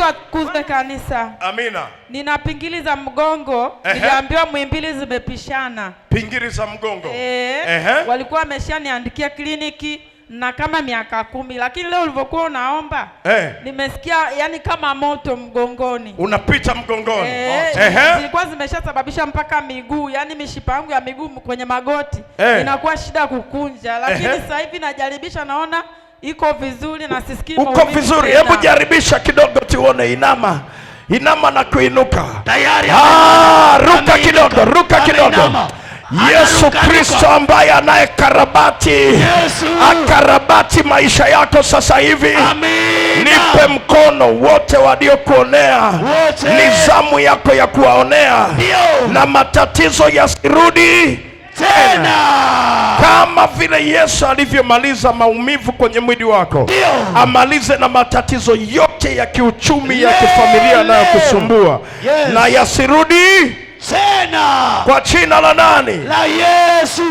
Yesu atukuzwe kanisa. Amina. Nina pingili za mgongo. Niliambiwa Muhimbili zimepishana. Pingili za mgongo. Walikuwa wameshaniandikia kliniki na kama miaka 10, lakini leo ulivyokuwa unaomba nimesikia yani kama moto mgongoni. Unapita mgongoni. Zilikuwa zimeshasababisha mpaka miguu, yani mishipa yangu ya miguu kwenye magoti inakuwa shida kukunja, lakini sasa hivi najaribisha naona iko vizuri na sisikii maumivu. Uko vizuri. Hebu jaribisha kidogo tuone. Inama na kuinuka. Tayari. Ruka kidogo, ruka kidogo. Yesu Kristo ambaye akarabati maisha yako sasa hivi. Nipe mkono wote waliokuonea. Ni zamu yako ya kuwaonea. Na matatizo yasirudi tena. Kama vile Yesu alivyomaliza maumivu kwenye mwili wako, amalize na matatizo yote ya kiuchumi, ya kifamilia yanayokusumbua, na yasirudi tena. Kwa jina la nani? La Yesu.